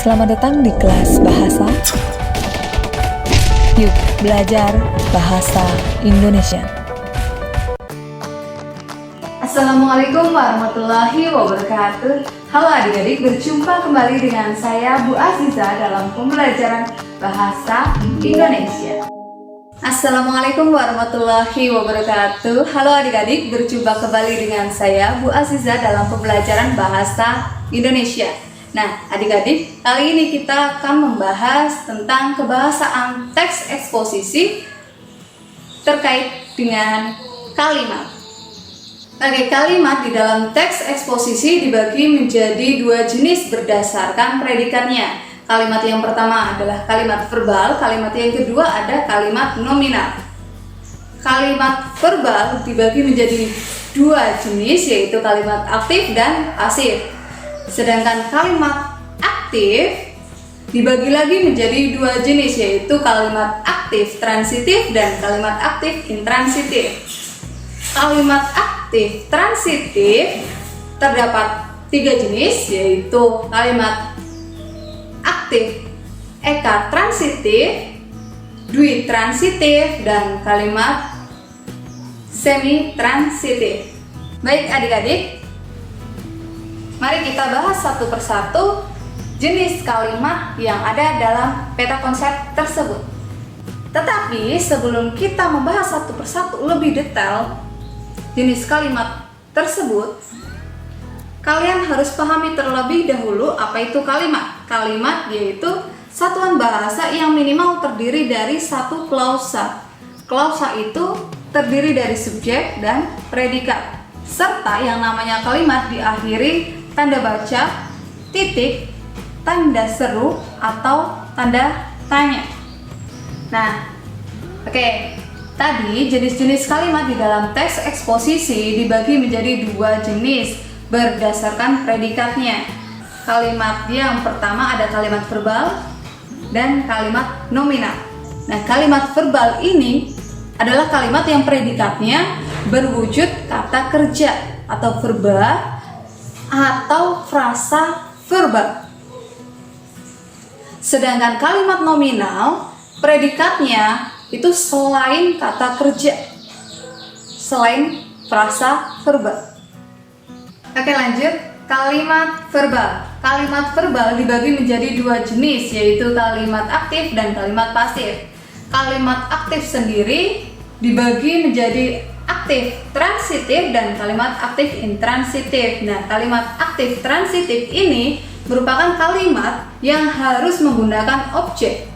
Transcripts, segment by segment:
Selamat datang di kelas bahasa. Yuk belajar bahasa Indonesia. Assalamualaikum warahmatullahi wabarakatuh. Halo adik-adik, berjumpa kembali dengan saya Bu Aziza dalam pembelajaran bahasa Indonesia. Assalamualaikum warahmatullahi wabarakatuh. Halo adik-adik, berjumpa kembali dengan saya Bu Aziza dalam pembelajaran bahasa Indonesia. Nah, adik-adik, kali ini kita akan membahas tentang kebahasaan teks eksposisi terkait dengan kalimat. Oke, kalimat di dalam teks eksposisi dibagi menjadi dua jenis berdasarkan predikatnya. Kalimat yang pertama adalah kalimat verbal, kalimat yang kedua ada kalimat nominal. Kalimat verbal dibagi menjadi dua jenis, yaitu kalimat aktif dan pasif. Sedangkan kalimat aktif dibagi lagi menjadi dua jenis, yaitu kalimat aktif transitif dan kalimat aktif intransitif. Kalimat aktif transitif terdapat tiga jenis, yaitu kalimat aktif eka transitif, dwi transitif, dan kalimat semi transitif. Baik adik-adik, mari kita bahas satu persatu jenis kalimat yang ada dalam peta konsep tersebut. Tetapi sebelum kita membahas satu persatu lebih detail jenis kalimat tersebut, kalian harus pahami terlebih dahulu apa itu kalimat. Kalimat yaitu satuan bahasa yang minimal terdiri dari satu klausa. Klausa itu terdiri dari subjek dan predikat, serta yang namanya kalimat diakhiri tanda baca, titik, tanda seru, atau tanda tanya. Nah, oke. Tadi jenis-jenis kalimat di dalam teks eksposisi dibagi menjadi dua jenis berdasarkan predikatnya. Kalimat yang pertama ada kalimat verbal dan kalimat nominal. Nah, kalimat verbal ini adalah kalimat yang predikatnya berwujud kata kerja atau verba atau frasa verbal. Sedangkan kalimat nominal predikatnya itu selain kata kerja, selain frasa verbal. Oke, lanjut. Kalimat verbal. Kalimat verbal dibagi menjadi dua jenis, yaitu kalimat aktif dan kalimat pasif. Kalimat aktif sendiri dibagi menjadi aktif transitif dan kalimat aktif intransitif. Nah, kalimat aktif transitif ini merupakan kalimat yang harus menggunakan objek.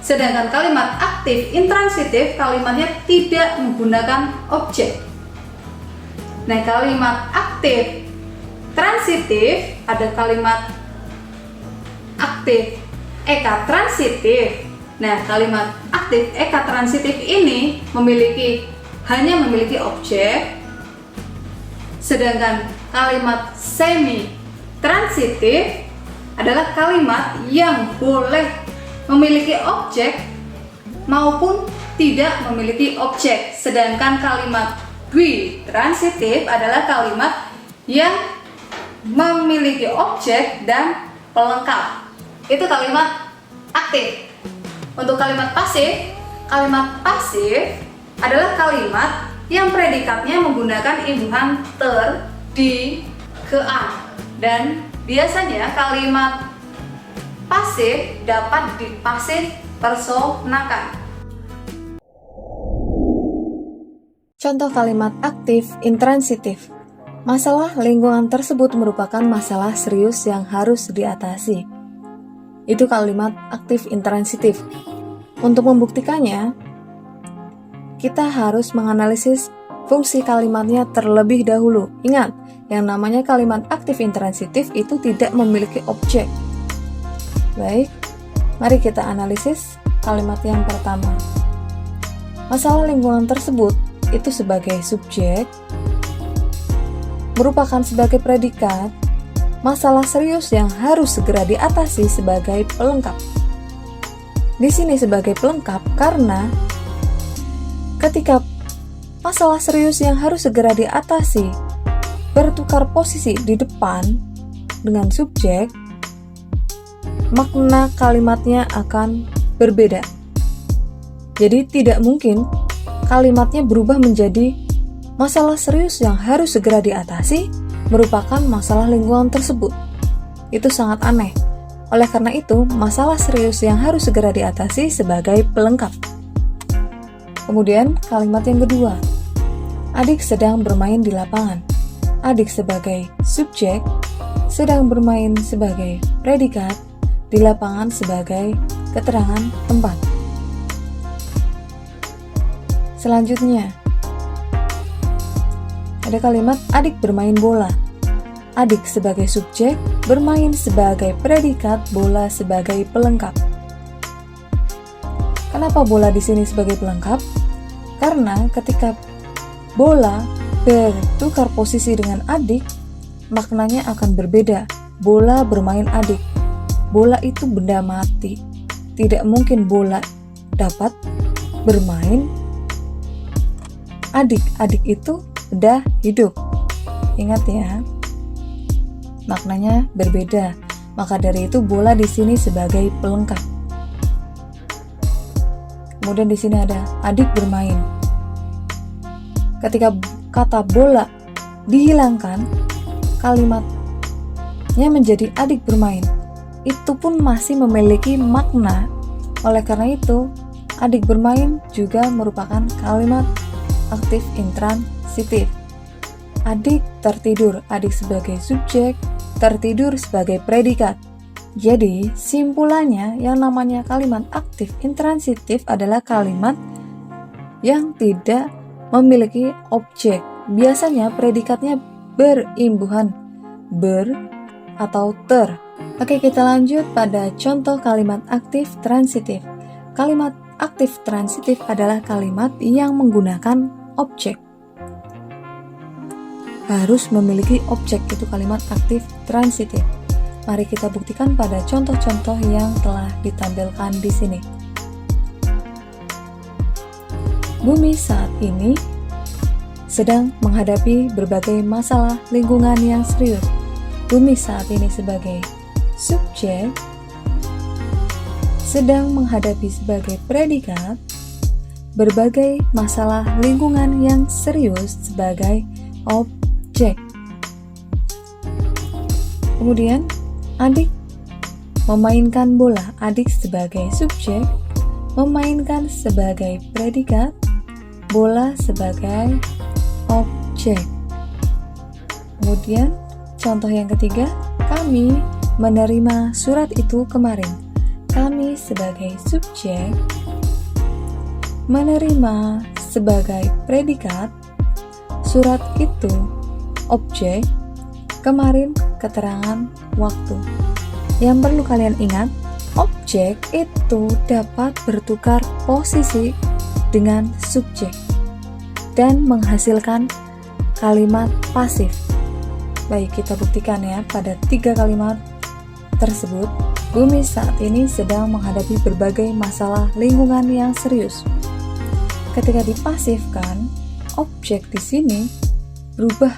Sedangkan kalimat aktif intransitif kalimatnya tidak menggunakan objek. Nah, kalimat aktif transitif ada kalimat aktif eka transitif. Nah, kalimat aktif eka transitif ini hanya memiliki objek. Sedangkan kalimat semi transitif adalah kalimat yang boleh memiliki objek maupun tidak memiliki objek. Sedangkan kalimat dwi transitif adalah kalimat yang memiliki objek dan pelengkap. Itu kalimat aktif. Untuk kalimat pasif adalah kalimat yang predikatnya menggunakan imbuhan ter, di, ke, a. Dan biasanya kalimat pasif dapat dipasif personakan. Contoh kalimat aktif intransitif. Masalah lingkungan tersebut merupakan masalah serius yang harus diatasi. Itu kalimat aktif intransitif. Untuk membuktikannya, kita harus menganalisis fungsi kalimatnya terlebih dahulu. Ingat, yang namanya kalimat aktif intransitif itu tidak memiliki objek. Baik, mari kita analisis kalimat yang pertama. Masalah lingkungan tersebut itu sebagai subjek, merupakan sebagai predikat, masalah serius yang harus segera diatasi sebagai pelengkap. Di sini sebagai pelengkap karena ketika masalah serius yang harus segera diatasi bertukar posisi di depan dengan subjek, makna kalimatnya akan berbeda. Jadi tidak mungkin kalimatnya berubah menjadi masalah serius yang harus segera diatasi merupakan masalah lingkungan tersebut. Itu sangat aneh. Oleh karena itu, masalah serius yang harus segera diatasi sebagai pelengkap. Kemudian kalimat yang kedua, adik sedang bermain di lapangan. Adik sebagai subjek, sedang bermain sebagai predikat, di lapangan sebagai keterangan tempat. Selanjutnya, ada kalimat adik bermain bola. Adik sebagai subjek, bermain sebagai predikat, bola sebagai pelengkap. Kenapa bola di sini sebagai pelengkap? Karena ketika bola bertukar posisi dengan adik, maknanya akan berbeda. Bola bermain adik. Bola itu benda mati. Tidak mungkin bola dapat bermain adik. Adik itu benda hidup. Ingat ya, maknanya berbeda. Maka dari itu bola di sini sebagai pelengkap. Kemudian di sini ada adik bermain. Ketika kata bola dihilangkan, kalimatnya menjadi adik bermain. Itu pun masih memiliki makna. Oleh karena itu, adik bermain juga merupakan kalimat aktif intransitif. Adik tertidur, adik sebagai subjek, tertidur sebagai predikat. Jadi, simpulannya yang namanya kalimat aktif intransitif adalah kalimat yang tidak memiliki objek. Biasanya predikatnya berimbuhan ber atau ter. Oke, kita lanjut pada contoh kalimat aktif transitif. Kalimat aktif transitif adalah kalimat yang menggunakan objek. Harus memiliki objek, itu kalimat aktif transitif. Mari kita buktikan pada contoh-contoh yang telah ditampilkan di sini. Bumi saat ini sedang menghadapi berbagai masalah lingkungan yang serius. Bumi saat ini sebagai subjek, sedang menghadapi sebagai predikat, berbagai masalah lingkungan yang serius sebagai objek. Kemudian, adik memainkan bola. Adik sebagai subjek, memainkan sebagai predikat, bola sebagai objek. Kemudian, contoh yang ketiga, kami menerima surat itu kemarin. Kami sebagai subjek, menerima sebagai predikat, surat itu objek, kemarin keterangan waktu. Yang perlu kalian ingat, objek itu dapat bertukar posisi dengan subjek dan menghasilkan kalimat pasif. Baik, kita buktikan ya pada 3 kalimat tersebut. Bumi saat ini sedang menghadapi berbagai masalah lingkungan yang serius. Ketika dipasifkan, objek di sini berubah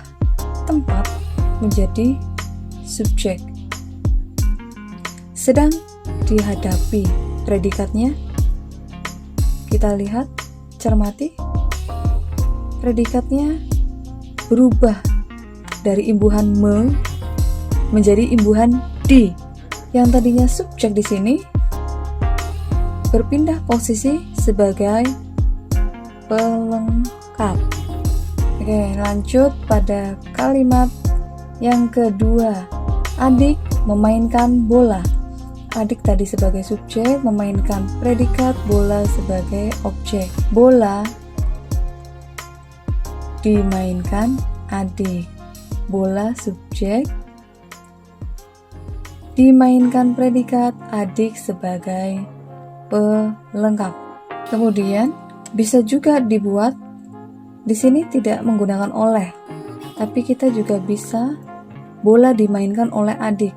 tempat menjadi subjek. Sedang dihadapi, predikatnya kita lihat, cermati, predikatnya berubah dari imbuhan me menjadi imbuhan di. Yang tadinya subjek di sini berpindah posisi sebagai pelengkap. Oke, lanjut pada kalimat yang kedua. Adik memainkan bola. Adik tadi sebagai subjek, memainkan predikat, bola sebagai objek. Bola dimainkan adik. Bola subjek, dimainkan predikat, adik sebagai pelengkap. Kemudian bisa juga dibuat di sini tidak menggunakan oleh, tapi kita juga bisa bola dimainkan oleh adik.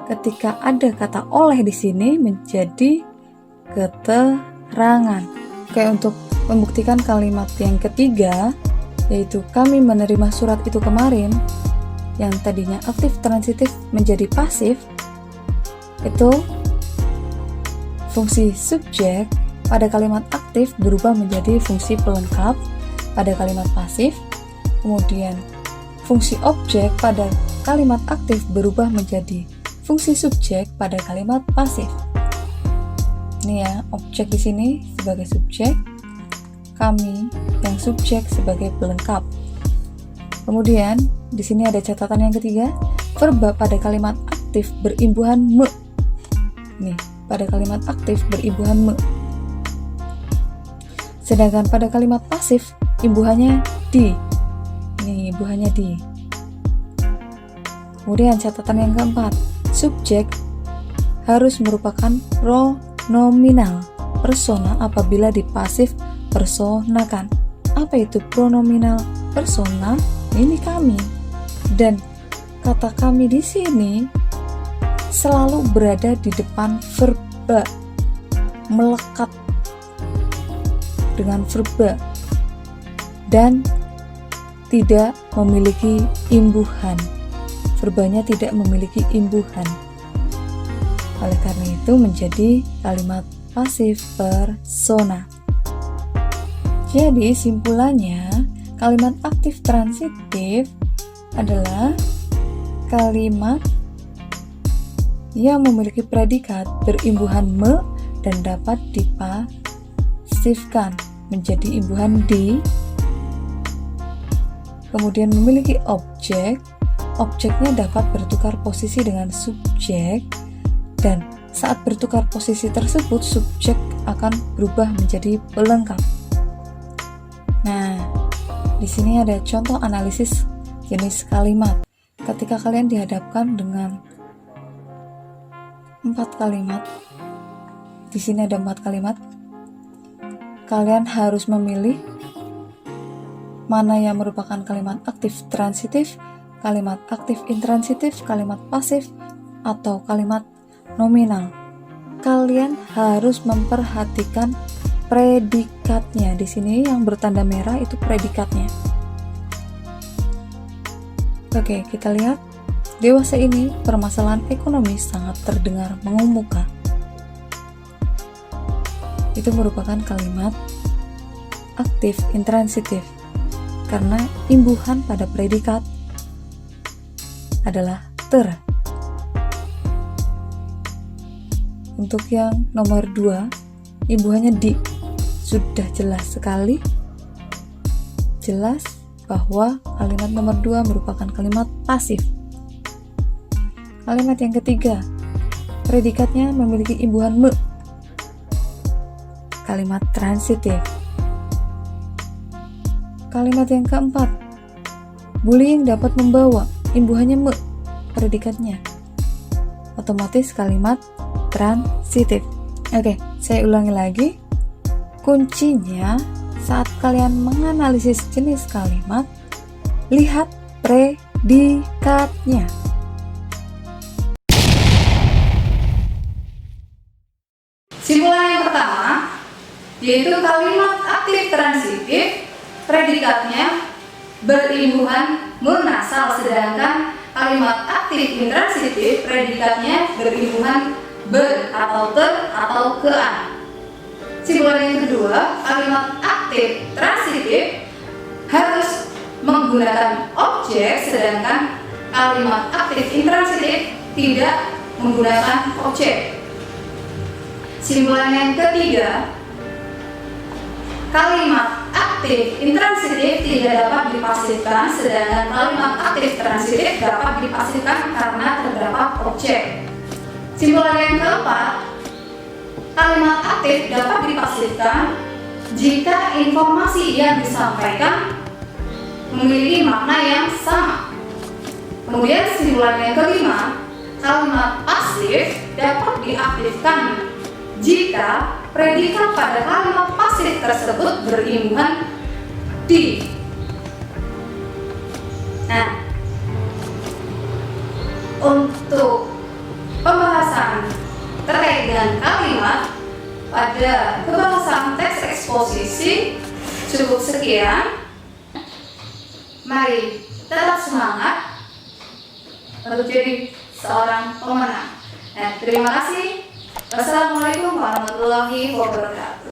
Ketika ada kata oleh di sini menjadi keterangan. Oke, untuk membuktikan kalimat yang ketiga, yaitu kami menerima surat itu kemarin, yang tadinya aktif transitif menjadi pasif, itu fungsi subjek pada kalimat aktif berubah menjadi fungsi pelengkap pada kalimat pasif. Kemudian fungsi objek pada kalimat aktif berubah menjadi fungsi subjek pada kalimat pasif. Ini ya, objek di sini sebagai subjek, kami yang subjek sebagai pelengkap. Kemudian di sini ada catatan yang ketiga, verba pada kalimat aktif berimbuhan me. Nih, pada kalimat aktif berimbuhan me. Sedangkan pada kalimat pasif imbuhannya di. Ini imbuhannya di. Kemudian catatan yang keempat, subjek harus merupakan pronominal persona apabila dipasif personakan. Apa itu pronominal persona? Ini kami. Dan kata kami di sini selalu berada di depan verba, melekat dengan verba dan tidak memiliki imbuhan. Verbanya tidak memiliki imbuhan. Oleh karena itu menjadi kalimat pasif persona. Jadi simpulannya, kalimat aktif transitif adalah kalimat yang memiliki predikat berimbuhan me dan dapat dipasifkan menjadi imbuhan di. Kemudian memiliki objek, objeknya dapat bertukar posisi dengan subjek, dan saat bertukar posisi tersebut subjek akan berubah menjadi pelengkap. Nah, di sini ada contoh analisis jenis kalimat. Ketika kalian dihadapkan dengan 4 kalimat, di sini ada 4 kalimat, kalian harus memilih mana yang merupakan kalimat aktif transitif, kalimat aktif intransitif, kalimat pasif, atau kalimat nominal. Kalian harus memperhatikan predikatnya. Di sini yang bertanda merah itu predikatnya. Oke, kita lihat. Dewasa ini permasalahan ekonomi sangat terdengar mengemuka. Itu merupakan kalimat aktif intransitif karena imbuhan pada predikat adalah ter. Untuk yang nomor 2, imbuhannya di. Sudah jelas sekali, jelas bahwa kalimat nomor 2 merupakan kalimat pasif. Kalimat yang ketiga, predikatnya memiliki imbuhan me. Kalimat transitif. Kalimat yang keempat, bullying dapat membawa, imbuhannya me, predikatnya. Otomatis kalimat transitif. Oke, saya ulangi lagi. Kuncinya saat kalian menganalisis jenis kalimat, lihat predikatnya. Simpulan yang pertama yaitu kalimat aktif transitif predikatnya berimbuhan munasal, sedangkan kalimat aktif intransitif predikatnya berimbuhan ber atau ter atau kean. Simpulan yang kedua, kalimat aktif transitif harus menggunakan objek, sedangkan kalimat aktif intransitif tidak menggunakan objek. Simpulan yang ketiga, kalimat aktif intransitif tidak dapat dipasifkan, sedangkan kalimat aktif transitif dapat dipasifkan karena terdapat objek. Simpulan yang keempat, kalimat aktif dapat dipasifkan jika informasi yang disampaikan memiliki makna yang sama. Kemudian simpulan yang kelima, kalimat pasif dapat diaktifkan jika predikat pada kalimat pasif tersebut berimbuhan di. Nah, untuk pembahasan terkait dengan kalimat pada pembahasan teks eksposisi cukup sekian. Mari tetap semangat untuk jadi seorang pemenang. Nah, terima kasih. Wassalamualaikum warahmatullahi wabarakatuh.